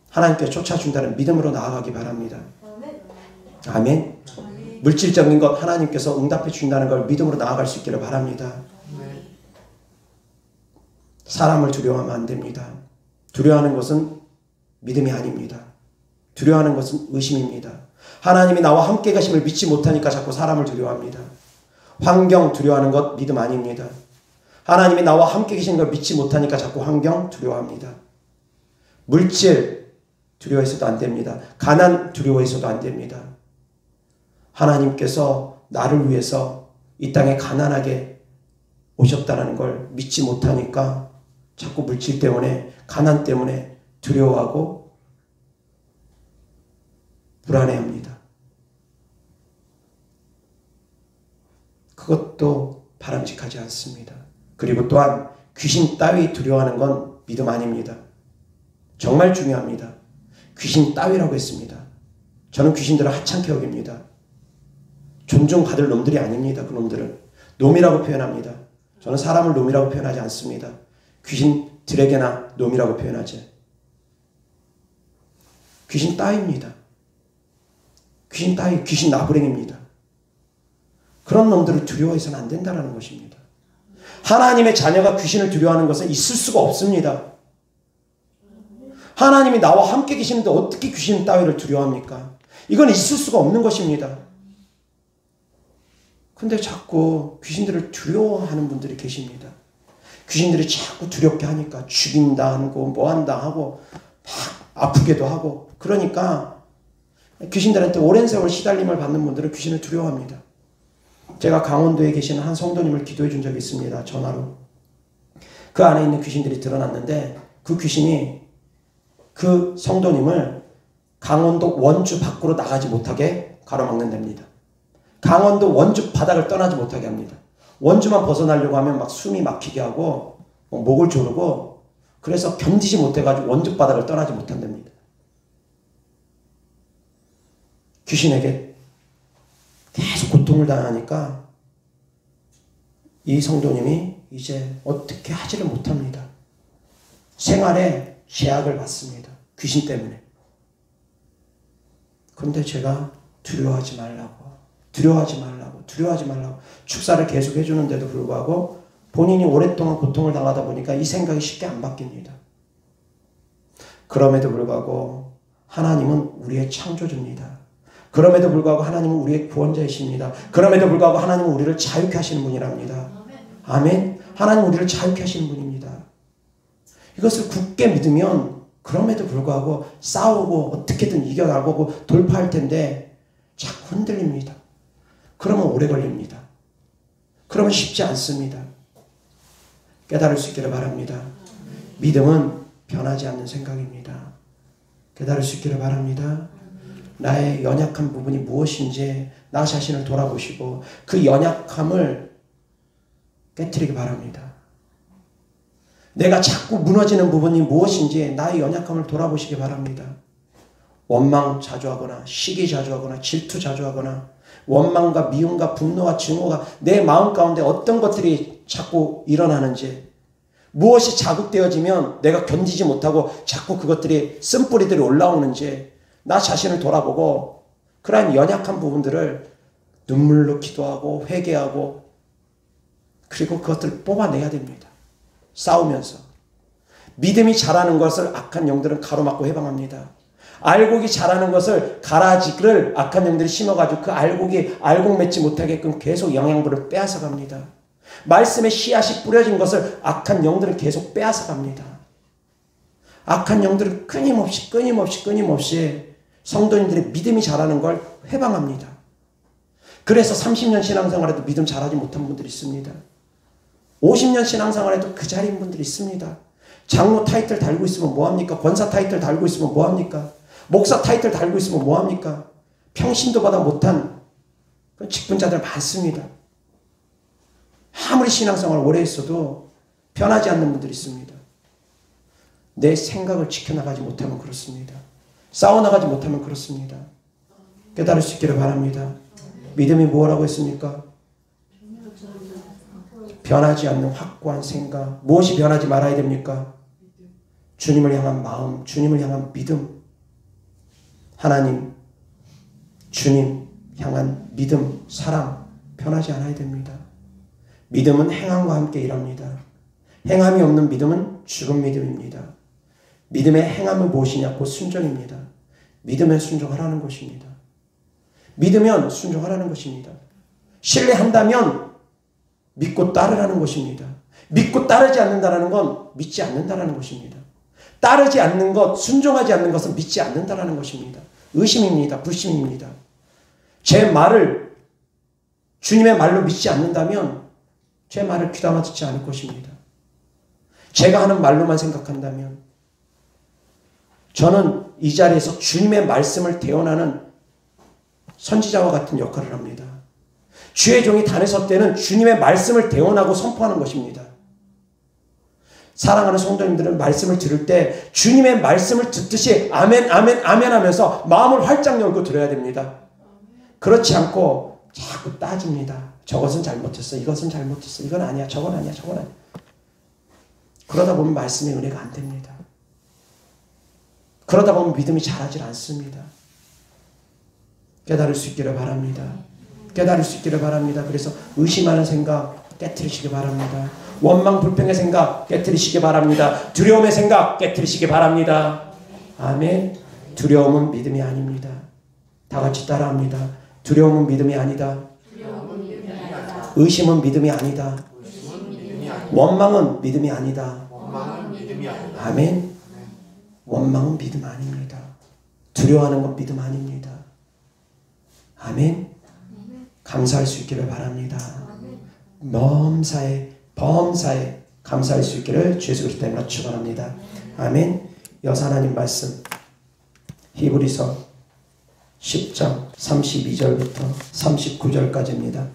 하나님께 쫓아준다는 믿음으로 나아가기 바랍니다. 아멘. 물질적인 것 하나님께서 응답해 주신다는 걸 믿음으로 나아갈 수 있기를 바랍니다. 사람을 두려워하면 안 됩니다. 두려워하는 것은 믿음이 아닙니다. 두려워하는 것은 의심입니다. 하나님이 나와 함께 가심을 믿지 못하니까 자꾸 사람을 두려워합니다. 환경 두려워하는 것 믿음 아닙니다. 하나님이 나와 함께 계신 걸 믿지 못하니까 자꾸 환경 두려워합니다. 물질 두려워해서도 안 됩니다. 가난 두려워해서도 안 됩니다. 하나님께서 나를 위해서 이 땅에 가난하게 오셨다는 걸 믿지 못하니까 자꾸 물질 때문에, 가난 때문에 두려워하고 불안해합니다. 그것도 바람직하지 않습니다. 그리고 또한 귀신 따위 두려워하는 건 믿음 아닙니다. 정말 중요합니다. 귀신 따위라고 했습니다. 저는 귀신들을 하찮게 여깁니다. 존중받을 놈들이 아닙니다. 그 놈들은 놈이라고 표현합니다. 저는 사람을 놈이라고 표현하지 않습니다. 귀신들에게나 놈이라고 표현하지. 귀신 따위입니다. 귀신 따위, 귀신 나부랭입니다. 그런 놈들을 두려워해서는 안 된다는 것입니다. 하나님의 자녀가 귀신을 두려워하는 것은 있을 수가 없습니다. 하나님이 나와 함께 계시는데 어떻게 귀신 따위를 두려워합니까? 이건 있을 수가 없는 것입니다. 근데 자꾸 귀신들을 두려워하는 분들이 계십니다. 귀신들이 자꾸 두렵게 하니까 죽인다 하고 뭐한다 하고 막 아프게도 하고, 그러니까 귀신들한테 오랜 세월 시달림을 받는 분들은 귀신을 두려워합니다. 제가 강원도에 계시는 한 성도님을 기도해 준 적이 있습니다. 전화로. 그 안에 있는 귀신들이 드러났는데 그 귀신이 그 성도님을 강원도 원주 밖으로 나가지 못하게 가로막는답니다. 강원도 원주 바닥을 떠나지 못하게 합니다. 원주만 벗어나려고 하면 막 숨이 막히게 하고 목을 조르고, 그래서 견디지 못해가지고 원주 바닥을 떠나지 못한답니다. 귀신에게 계속 고통을 당하니까 이 성도님이 이제 어떻게 하지를 못합니다. 생활에 제약을 받습니다. 귀신 때문에. 그런데 제가 두려워하지 말라고 축사를 계속 해주는데도 불구하고 본인이 오랫동안 고통을 당하다 보니까 이 생각이 쉽게 안 바뀝니다. 그럼에도 불구하고 하나님은 우리의 창조주입니다. 그럼에도 불구하고 하나님은 우리의 구원자이십니다. 그럼에도 불구하고 하나님은 우리를 자유케 하시는 분이랍니다. 아멘. 하나님은 우리를 자유케 하시는 분입니다. 이것을 굳게 믿으면 그럼에도 불구하고 싸우고 어떻게든 이겨나가고 돌파할 텐데 자꾸 흔들립니다. 그러면 오래 걸립니다. 그러면 쉽지 않습니다. 깨달을 수 있기를 바랍니다. 믿음은 변하지 않는 생각입니다. 깨달을 수 있기를 바랍니다. 나의 연약한 부분이 무엇인지 나 자신을 돌아보시고 그 연약함을 깨트리기 바랍니다. 내가 자꾸 무너지는 부분이 무엇인지 나의 연약함을 돌아보시기 바랍니다. 원망 자주 하거나 시기 자주 하거나 질투 자주 하거나 원망과 미움과 분노와 증오가 내 마음 가운데 어떤 것들이 자꾸 일어나는지, 무엇이 자극되어지면 내가 견디지 못하고 자꾸 그것들이 쓴뿌리들이 올라오는지 나 자신을 돌아보고 그러한 연약한 부분들을 눈물로 기도하고 회개하고 그리고 그것들을 뽑아내야 됩니다. 싸우면서. 믿음이 자라는 것을 악한 영들은 가로막고 해방합니다. 알곡이 자라는 것을 가라지를 악한 영들이 심어가지고 그 알곡 맺지 못하게끔 계속 영양분을 빼앗아 갑니다. 말씀의 씨앗이 뿌려진 것을 악한 영들은 계속 빼앗아 갑니다. 악한 영들은 끊임없이 성도님들의 믿음이 자라는 걸 회방합니다. 그래서 30년 신앙생활에도 믿음 자라지 못한 분들이 있습니다. 50년 신앙생활에도 그 자리인 분들이 있습니다. 장로 타이틀 달고 있으면 뭐합니까? 권사 타이틀 달고 있으면 뭐합니까? 목사 타이틀 달고 있으면 뭐합니까? 평신도 받아 못한 그런 직분자들 많습니다. 아무리 신앙생활 오래 했어도 변하지 않는 분들이 있습니다. 내 생각을 지켜나가지 못하면 그렇습니다. 싸워나가지 못하면 그렇습니다. 깨달을 수 있기를 바랍니다. 믿음이 뭐라고 했습니까? 변하지 않는 확고한 생각. 무엇이 변하지 말아야 됩니까? 주님을 향한 마음, 주님을 향한 믿음. 하나님, 주님 향한 믿음, 사랑 변하지 않아야 됩니다. 믿음은 행함과 함께 일합니다. 행함이 없는 믿음은 죽은 믿음입니다. 믿음의 행함은 무엇이냐? 곧 순종입니다. 믿으면 순종하라는 것입니다. 믿으면 순종하라는 것입니다. 신뢰한다면 믿고 따르라는 것입니다. 믿고 따르지 않는다는 건 믿지 않는다는 것입니다. 따르지 않는 것, 순종하지 않는 것은 믿지 않는다는 것입니다. 의심입니다. 불신입니다. 제 말을 주님의 말로 믿지 않는다면 제 말을 귀담아 듣지 않을 것입니다. 제가 하는 말로만 생각한다면 저는 이 자리에서 주님의 말씀을 대언하는 선지자와 같은 역할을 합니다. 주의 종이 단에 설 때는 주님의 말씀을 대언하고 선포하는 것입니다. 사랑하는 성도님들은 말씀을 들을 때 주님의 말씀을 듣듯이 아멘 아멘 아멘 하면서 마음을 활짝 열고 들어야 됩니다. 그렇지 않고 자꾸 따집니다. 저것은 잘못했어. 이것은 잘못했어. 이건 아니야. 저건 아니야. 저건 아니야. 그러다 보면 말씀의 은혜가 안 됩니다. 그러다 보면 믿음이 자라질 않습니다. 깨달을 수 있기를 바랍니다. 깨달을 수 있기를 바랍니다. 그래서 의심하는 생각 깨트리시기 바랍니다. 원망 불평의 생각 깨트리시기 바랍니다. 두려움의 생각 깨트리시기 바랍니다. 아멘. 두려움은 믿음이 아닙니다. 다 같이 따라합니다. 두려움은 믿음이 아니다. 의심은 믿음이 아니다. 원망은 믿음이 아니다. 아멘. 원망은 믿음 아닙니다. 두려워하는 건 믿음 아닙니다. 아멘. 감사할 수 있기를 바랍니다. 범사에 감사할 수 있기를 주 예수 그리스도 이름으로 축원합니다. 아멘. 여호와 하나님 말씀 히브리서 10장 32절부터 39절까지입니다.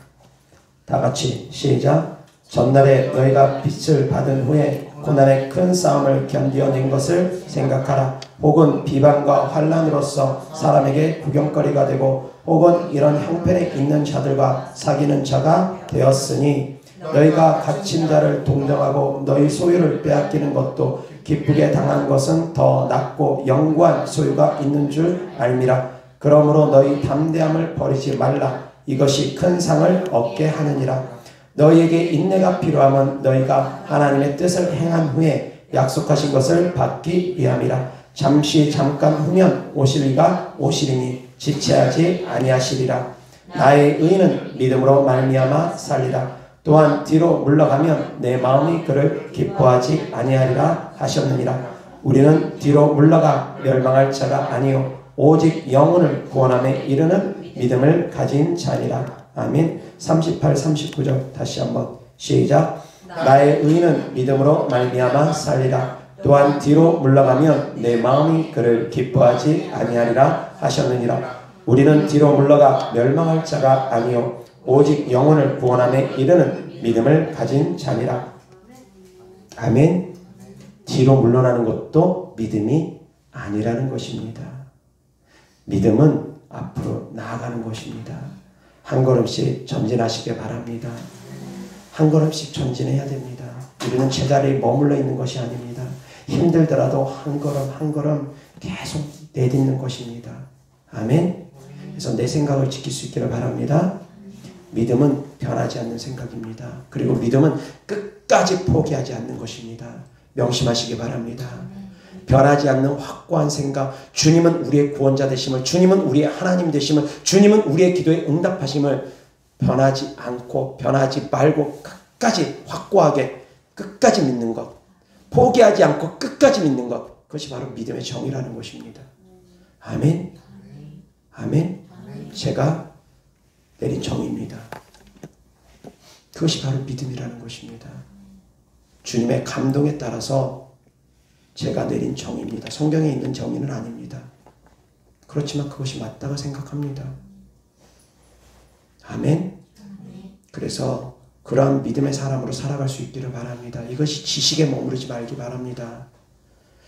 다 같이 시작. 전날에 너희가 빛을 받은 후에 고난의 큰 싸움을 견디어낸 것을 생각하라. 혹은 비방과 환난으로서 사람에게 구경거리가 되고 혹은 이런 형편에 있는 자들과 사귀는 자가 되었으니 너희가 갇힌 자를 동정하고 너희 소유를 빼앗기는 것도 기쁘게 당한 것은 더 낫고 영구한 소유가 있는 줄 알미라. 그러므로 너희 담대함을 버리지 말라. 이것이 큰 상을 얻게 하느니라. 너희에게 인내가 필요하면 너희가 하나님의 뜻을 행한 후에 약속하신 것을 받기 위함이라. 잠깐 후면 오실 이가 오시리니 지체하지 아니하시리라. 나의 의인은 믿음으로 말미암아 살리라. 또한 뒤로 물러가면 내 마음이 그를 기뻐하지 아니하리라 하셨느니라. 우리는 뒤로 물러가 멸망할 자가 아니요 오직 영혼을 구원함에 이르는 믿음을 가진 자니라. 아멘. 38, 39절 다시 한번 시작. 나의 의인은 믿음으로 말미암아 살리라. 또한 뒤로 물러가면 내 마음이 그를 기뻐하지 아니하리라 하셨느니라. 우리는 뒤로 물러가 멸망할 자가 아니요 오직 영혼을 구원함에 이르는 믿음을 가진 자니라. 아멘. 뒤로 물러나는 것도 믿음이 아니라는 것입니다. 믿음은 앞으로 나아가는 것입니다. 한 걸음씩 전진하시길 바랍니다. 한 걸음씩 전진해야 됩니다. 우리는 제자리에 머물러 있는 것이 아닙니다. 힘들더라도 한 걸음 한 걸음 계속 내딛는 것입니다. 아멘. 그래서 내 생각을 지킬 수 있기를 바랍니다. 믿음은 변하지 않는 생각입니다. 그리고 믿음은 끝까지 포기하지 않는 것입니다. 명심하시기 바랍니다. 변하지 않는 확고한 생각, 주님은 우리의 구원자 되심을, 주님은 우리의 하나님 되심을, 주님은 우리의 기도에 응답하심을 변하지 않고 변하지 말고 끝까지 확고하게 끝까지 믿는 것, 포기하지 않고 끝까지 믿는 것, 그것이 바로 믿음의 정의라는 것입니다. 아멘. 아멘. 제가 내린 정의입니다. 그것이 바로 믿음이라는 것입니다. 주님의 감동에 따라서 제가 내린 정의입니다. 성경에 있는 정의는 아닙니다. 그렇지만 그것이 맞다고 생각합니다. 아멘. 그래서 그러한 믿음의 사람으로 살아갈 수 있기를 바랍니다. 이것이 지식에 머무르지 말기 바랍니다.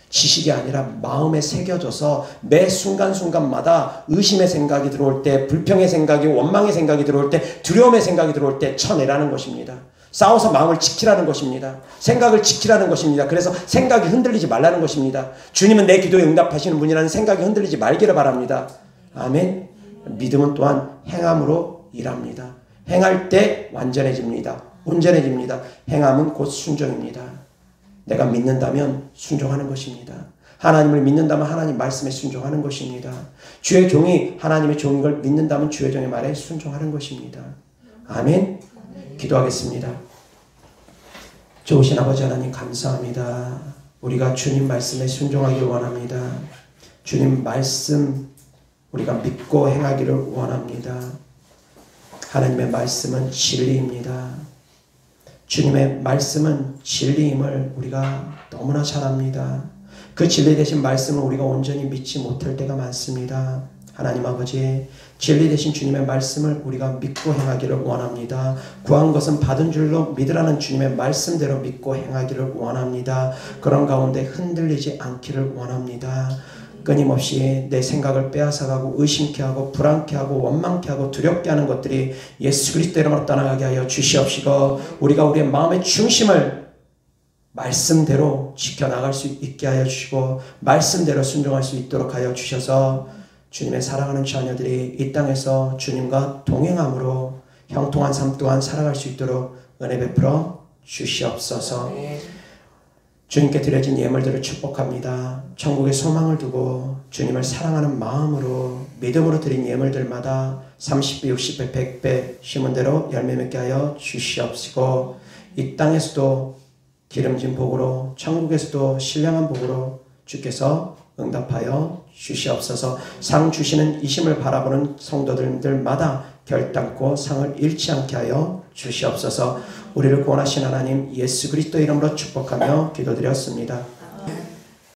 지식이 아니라 마음에 새겨져서 매 순간순간마다 의심의 생각이 들어올 때, 불평의 생각이, 원망의 생각이 들어올 때, 두려움의 생각이 들어올 때 쳐내라는 것입니다. 싸워서 마음을 지키라는 것입니다. 생각을 지키라는 것입니다. 그래서 생각이 흔들리지 말라는 것입니다. 주님은 내 기도에 응답하시는 분이라는 생각이 흔들리지 말기를 바랍니다. 아멘. 믿음은 또한 행함으로 일합니다. 행할 때 완전해집니다. 온전해집니다. 행함은 곧 순종입니다. 내가 믿는다면 순종하는 것입니다. 하나님을 믿는다면 하나님 말씀에 순종하는 것입니다. 주의 종이 하나님의 종인 걸 믿는다면 주의 종의 말에 순종하는 것입니다. 아멘. 기도하겠습니다. 좋으신 아버지 하나님 감사합니다. 우리가 주님 말씀에 순종하기를 원합니다. 주님 말씀 우리가 믿고 행하기를 원합니다. 하나님의 말씀은 진리입니다. 주님의 말씀은 진리임을 우리가 너무나 잘 압니다. 그 진리 되신 말씀을 우리가 온전히 믿지 못할 때가 많습니다. 하나님 아버지, 진리 되신 주님의 말씀을 우리가 믿고 행하기를 원합니다. 구한 것은 받은 줄로 믿으라는 주님의 말씀대로 믿고 행하기를 원합니다. 그런 가운데 흔들리지 않기를 원합니다. 끊임없이 내 생각을 빼앗아가고 의심케 하고 불안케 하고 원망케 하고 두렵게 하는 것들이 예수 그리스도 이름으로 떠나가게 하여 주시옵시고, 우리가 우리의 마음의 중심을 말씀대로 지켜나갈 수 있게 하여 주시고 말씀대로 순종할 수 있도록 하여 주셔서 주님의 사랑하는 자녀들이 이 땅에서 주님과 동행함으로 형통한 삶 또한 살아갈 수 있도록 은혜 베풀어 주시옵소서. 주님께 드려진 예물들을 축복합니다. 천국의 소망을 두고 주님을 사랑하는 마음으로 믿음으로 드린 예물들마다 30배, 60배, 100배 심은 대로 열매 맺게 하여 주시옵시고, 이 땅에서도 기름진 복으로 천국에서도 신령한 복으로 주께서 응답하여 주시옵소서. 상 주시는 이심을 바라보는 성도들마다 결단코 상을 잃지 않게 하여 주시옵소서. 우리를 구원하신 하나님 예수 그리스도 이름으로 축복하며 기도드렸습니다.